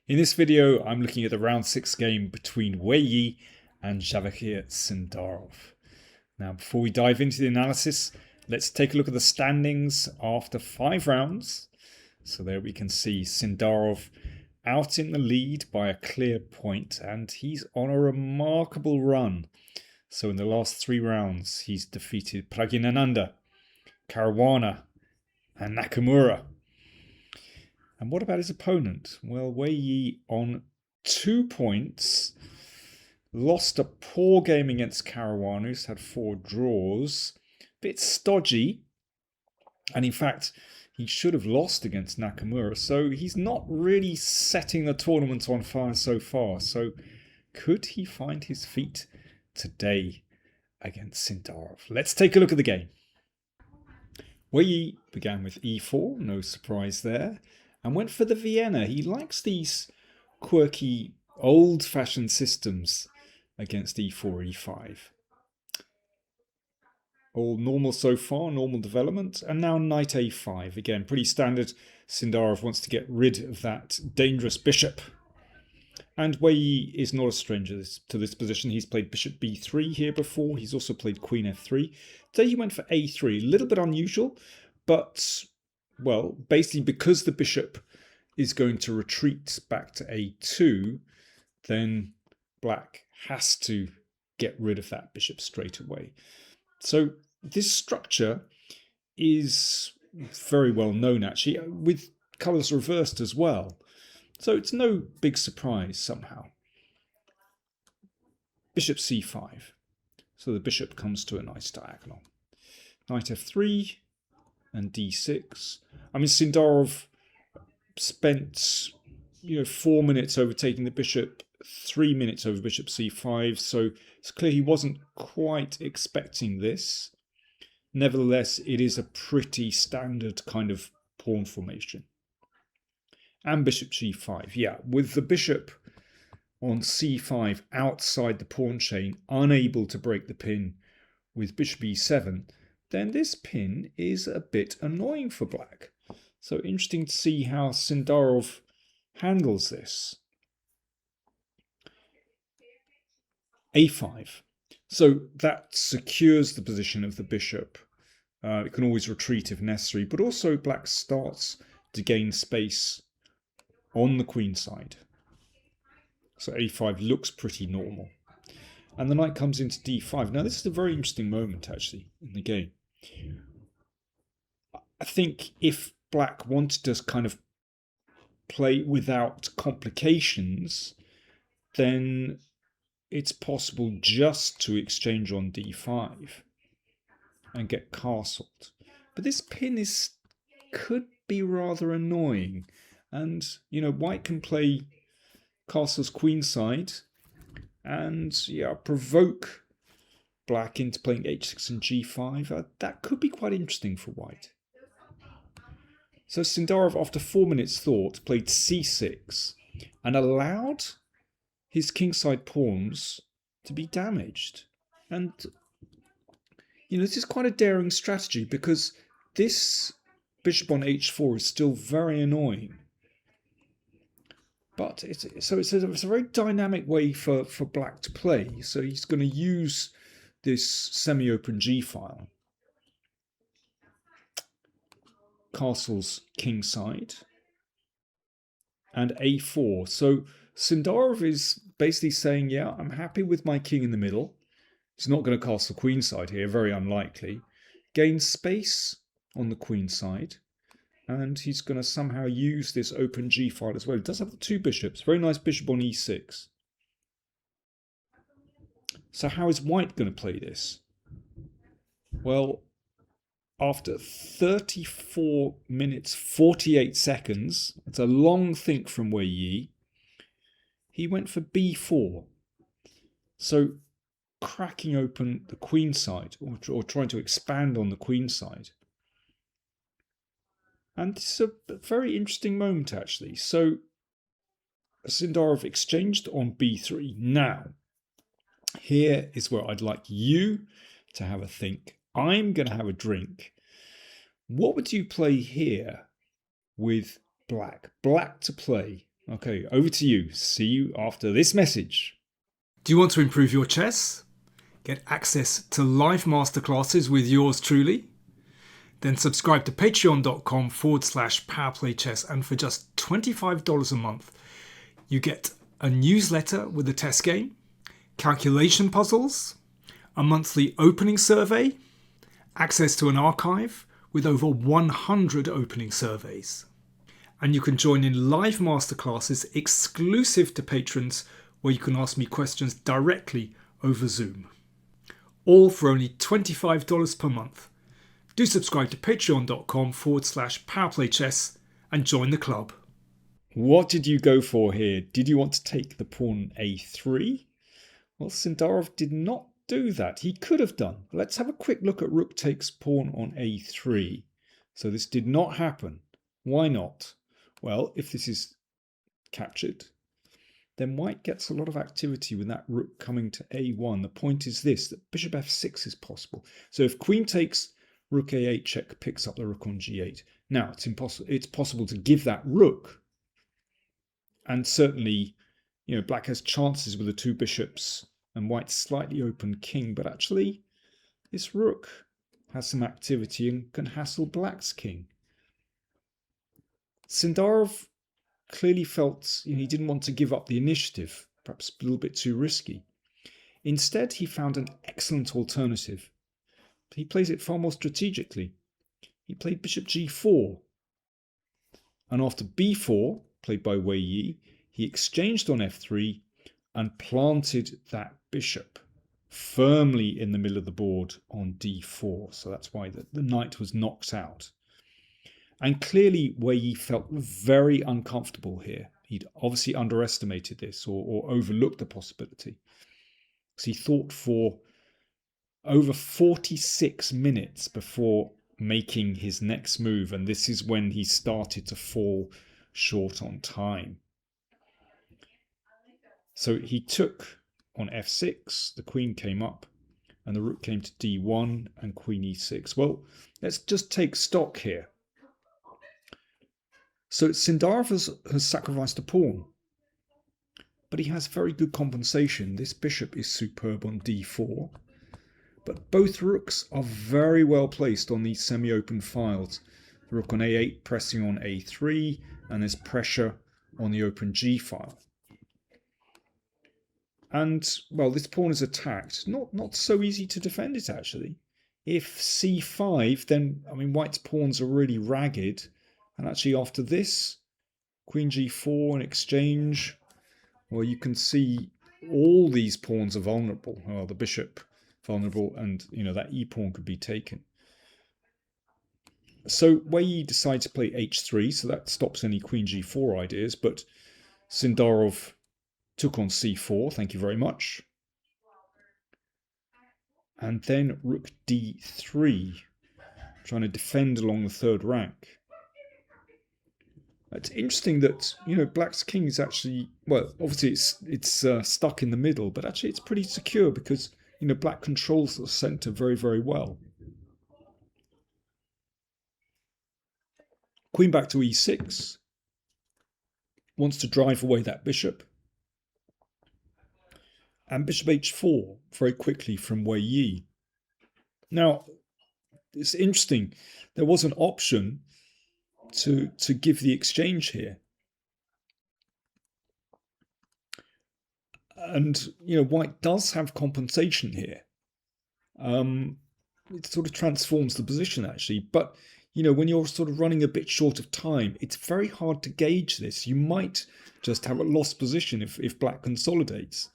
In this video, I'm looking at the round 6 game between Wei Yi and Javokhir Sindarov. Now, before we dive into the analysis, let's take a look at the standings after 5 rounds. So there we can see Sindarov out in the lead by a clear point, and he's on a remarkable run. So in the last 3 rounds, he's defeated Pragyanananda, Caruana, and Nakamura. And what about his opponent? Well, Wei Yi on 2 points, lost a poor game against Caruana, who's had 4 draws. Bit stodgy, and in fact, he should have lost against Nakamura, so he's not really setting the tournament on fire so far. So could he find his feet today against Sindarov? Let's take a look at the game. Wei Yi began with e4, no surprise there, and went for the Vienna. He likes these quirky, old-fashioned systems against e4, e5. All normal so far, normal development, and now knight a5. Again, pretty standard. Sindarov wants to get rid of that dangerous bishop. And Wei Yi is not a stranger to this position. He's played bishop b3 here before. He's also played queen f3. Today he went for a3. A little bit unusual, but, well, basically because the bishop is going to retreat back to a2, then black has to get rid of that bishop straight away. So this structure is very well known, actually, with colours reversed as well. So it's no big surprise somehow. Bishop c5. So the bishop comes to a nice diagonal. Knight f3 and d6. I mean, Sindarov spent 4 minutes overtaking the bishop, 3 minutes over bishop c5. So it's clear he wasn't quite expecting this. Nevertheless, it is a pretty standard kind of pawn formation. And bishop g5, yeah, with the bishop on c5 outside the pawn chain, unable to break the pin with bishop e7, then this pin is a bit annoying for black. So interesting to see how Sindarov handles this. a5. So that secures the position of the bishop. It can always retreat if necessary, but also black starts to gain space on the queen side. So a5 looks pretty normal. And the knight comes into d5. Now this is a very interesting moment actually in the game. I think if black wanted to kind of play without complications, then it's possible just to exchange on d5 and get castled. But this pin could be rather annoying. And, white can play castles queenside and, provoke black into playing h6 and g5. That could be quite interesting for white. So Sindarov, after 4 minutes thought, played c6 and allowed his kingside pawns to be damaged. And, this is quite a daring strategy because this bishop on h4 is still very annoying. But it's a very dynamic way for black to play. So he's going to use this semi-open g-file. Castles kingside. And a4. So Sindarov is basically saying, yeah, I'm happy with my king in the middle. He's not going to castle queenside here, very unlikely. Gain space on the queen side. And he's going to somehow use this open g-file as well. He does have the 2 bishops. Very nice bishop on e6. So how is white going to play this? Well, after 34 minutes 48 seconds, it's a long think from Wei Yi, he went for b4. So cracking open the queen side, or trying to expand on the queen side. And it's a very interesting moment, actually. So Sindarov exchanged on b3. Now, here is where I'd like you to have a think. I'm going to have a drink. What would you play here with black? Black to play Okay, over to you. See you after this message. Do you want to improve your chess? Get access to live masterclasses with yours truly? Then subscribe to patreon.com/PowerPlayChess, and for just $25 a month, you get a newsletter with a test game, calculation puzzles, a monthly opening survey, access to an archive with over 100 opening surveys. And you can join in live masterclasses exclusive to patrons where you can ask me questions directly over Zoom. All for only $25 per month. Do subscribe to patreon.com/PowerPlayChess and join the club. What did you go for here? Did you want to take the pawn a3? Well, Sindarov did not do that. He could have done. Let's have a quick look at rook takes pawn on a3. So this did not happen. Why not? Well, if this is captured, then white gets a lot of activity with that rook coming to a1. The point is this, that bishop f6 is possible. So if queen takes, rook a8 check picks up the rook on g8. Now, it's possible to give that rook. And certainly, black has chances with the two bishops and white's slightly open king. But actually, this rook has some activity and can hassle black's king. Sindarov clearly felt he didn't want to give up the initiative, perhaps a little bit too risky. Instead, he found an excellent alternative. He plays it far more strategically. He played bishop g4. And after b4, played by Wei Yi, he exchanged on f3 and planted that bishop firmly in the middle of the board on d4. So that's why the knight was knocked out. And clearly Wei Yi felt very uncomfortable here. He'd obviously underestimated this or overlooked the possibility. So he thought for over 46 minutes before making his next move, and this is when he started to fall short on time. So he took on f6, the queen came up, and the rook came to d1 and queen e6. Well, let's just take stock here. So Sindarov has sacrificed a pawn, but he has very good compensation. This bishop is superb on d4, but both rooks are very well placed on these semi-open files. The rook on a8 pressing on a3, and there's pressure on the open g file. And, well, this pawn is attacked. Not so easy to defend it, actually. If c5, then, white's pawns are really ragged. And actually after this, queen g4 in exchange, well, you can see all these pawns are vulnerable. Well, the bishop vulnerable, and that e-pawn could be taken. So Wei Yi decides to play h3, so that stops any queen g4 ideas, but Sindarov took on c4, thank you very much. And then rook d3, trying to defend along the third rank. It's interesting that, black's king is actually, well, obviously it's stuck in the middle, but actually it's pretty secure because, black controls the center very, very well. Queen back to e6. Wants to drive away that bishop. And bishop h4 very quickly from Wei Yi. Now, it's interesting. There was an option to give the exchange here. And, white does have compensation here. It sort of transforms the position, actually. But, when you're sort of running a bit short of time, it's very hard to gauge this. You might just have a lost position if black consolidates.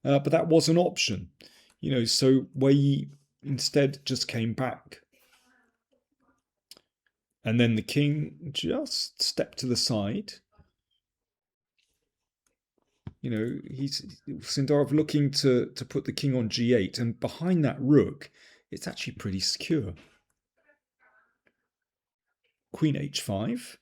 But that was an option. So Wei Yi instead just came back. And then the king just stepped to the side. He's Sindarov looking to put the king on g8, and behind that rook, it's actually pretty secure. Queen h5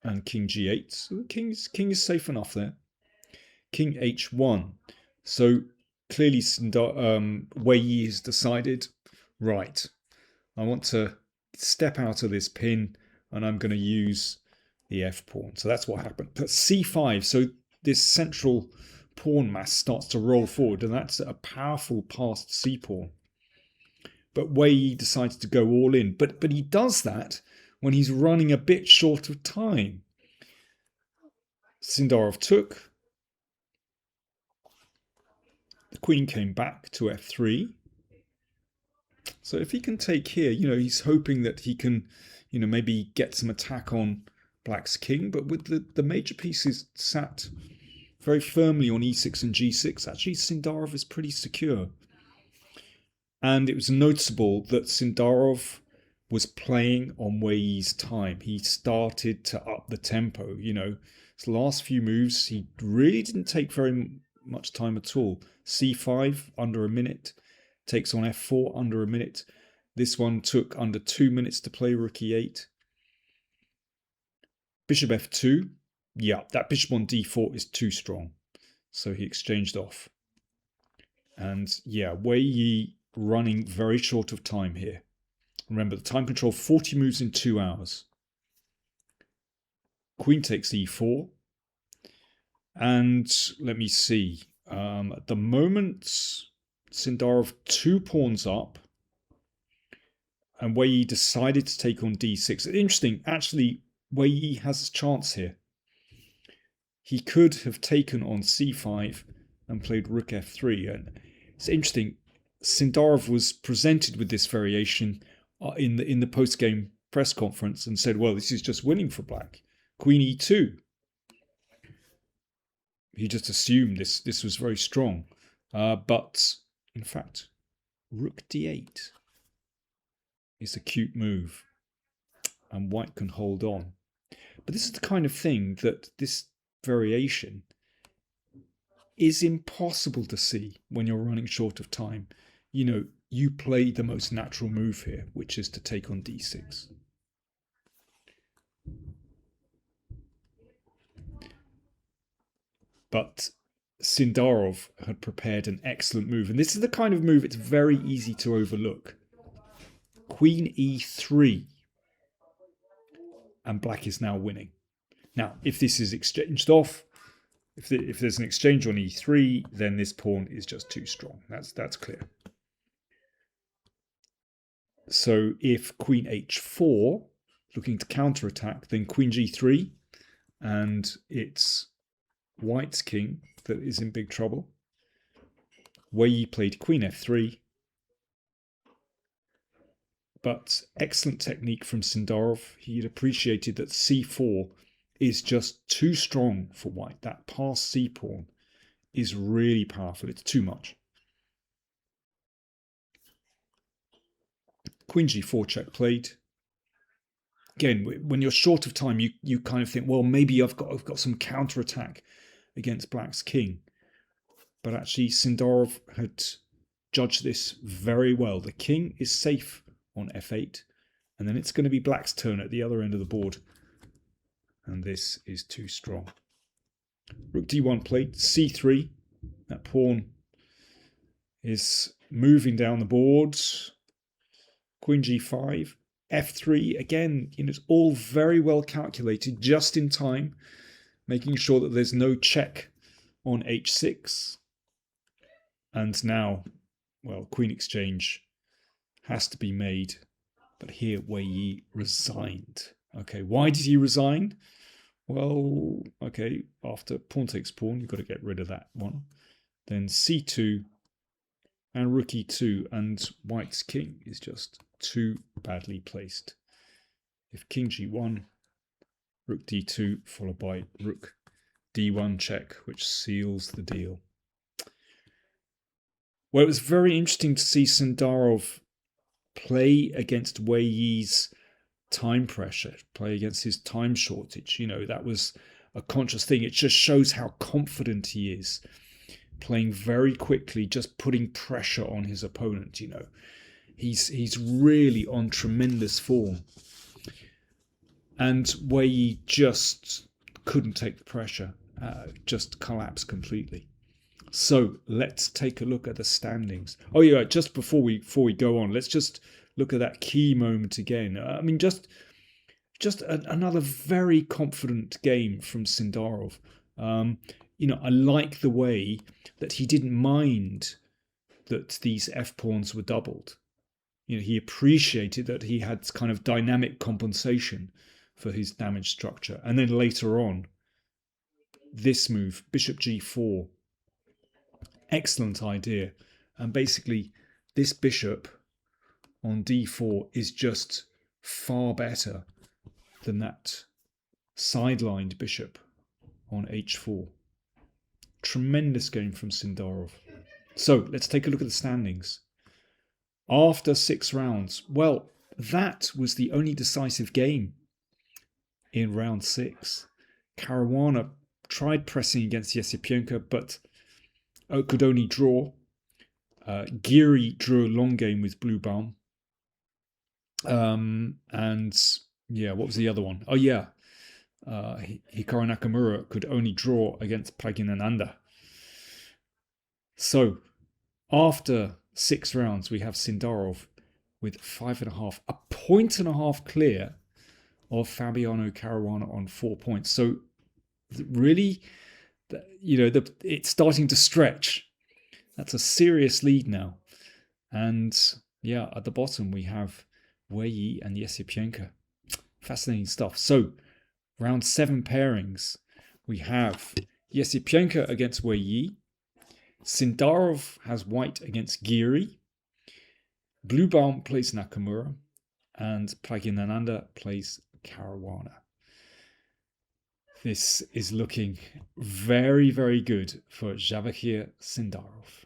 and king g8. So the king is safe enough there. King h1. So clearly Wei Yi has decided, right, I want to step out of this pin, and I'm going to use the f pawn. So that's what happened. But c5, so this central pawn mass starts to roll forward, and that's a powerful passed c pawn. But Wei Yi decides to go all in. But he does that when he's running a bit short of time. Sindarov took. The queen came back to f3. So if he can take here, he's hoping that he can, maybe get some attack on Black's king. But with the major pieces sat very firmly on e6 and g6, actually Sindarov is pretty secure. And it was noticeable that Sindarov was playing on Wei Yi's time. He started to up the tempo. His last few moves, he really didn't take very much time at all. c5, under a minute. Takes on f4, under a minute. This one took under 2 minutes to play, rook e8. Bishop f2. Yeah, that bishop on d4 is too strong. So he exchanged off. And yeah, Wei Yi running very short of time here. Remember, the time control, 40 moves in 2 hours. Queen takes e4. And let me see. At the moment, Sindarov 2 pawns up. And Wei Yi decided to take on d6. Interesting, actually, Wei Yi has a chance here. He could have taken on c5 and played rook f3. And it's interesting, Sindarov was presented with this variation in the post-game press conference and said, well, this is just winning for Black. Queen e2. He just assumed this was very strong. But in fact, rook d8 is a cute move. And White can hold on. But this is the kind of thing that this variation is impossible to see when you're running short of time. You play the most natural move here, which is to take on d6. But Sindarov had prepared an excellent move. And this is the kind of move it's very easy to overlook. Queen e3. And Black is now winning. Now, if this is exchanged off, if there's an exchange on e3, then this pawn is just too strong. That's clear. So if Queen h4, looking to counterattack, then Queen g3, and it's White's king that is in big trouble. Wei Yi played Queen f3. But excellent technique from Sindarov. He had appreciated that c4 is just too strong for White. That passed c pawn is really powerful. It's too much. Queen g4 check played. Again, when you're short of time, you kind of think, well, maybe I've got some counterattack against Black's king. But actually, Sindarov had judged this very well. The king is safe on f8, and then it's going to be Black's turn at the other end of the board. And this is too strong. Rook d1 played, c3. That pawn is moving down the board. Queen g5, f3. Again, it's all very well calculated, just in time, making sure that there's no check on h6. And now, well, queen exchange has to be made. But here Wei Yi resigned. Okay, why did he resign? Well, okay, after pawn takes pawn, you've got to get rid of that one. Then c2 and rook e2, and White's king is just too badly placed. If king g1, rook d2, followed by rook d1 check, which seals the deal. Well, it was very interesting to see Sindarov play against Wei Yi's time pressure, play against his time shortage. That was a conscious thing. It just shows how confident he is, playing very quickly, just putting pressure on his opponent. He's really on tremendous form. And Wei Yi just couldn't take the pressure, just collapsed completely. So let's take a look at the standings. Oh yeah, just before we go on, let's just look at that key moment again. I mean, just just another very confident game from Sindarov. I like the way that he didn't mind that these f-pawns were doubled. He appreciated that he had kind of dynamic compensation for his damage structure. And then later on, this move, bishop g4, excellent idea. And basically, this bishop on d4 is just far better than that sidelined bishop on h4. Tremendous game from Sindarov. So let's take a look at the standings. After 6 rounds, well, that was the only decisive game in round 6. Caruana tried pressing against Yesipenko, but could only draw. Giri drew a long game with Bluebaum. And yeah, what was the other one? Oh yeah, Hikaru Nakamura could only draw against Pragyanananda. So after 6 rounds, we have Sindarov with 5.5, a 1.5 clear of Fabiano Caruana on 4 points. So really, it's starting to stretch. That's a serious lead now. And yeah, at the bottom we have Wei Yi and Yesipenko. Fascinating stuff. So round 7 pairings, we have Yesipenko against Wei Yi. Sindarov has white against Giri. Bluebaum plays Nakamura. And Pragyanananda plays Caruana. This is looking very, very good for Javokhir Sindarov.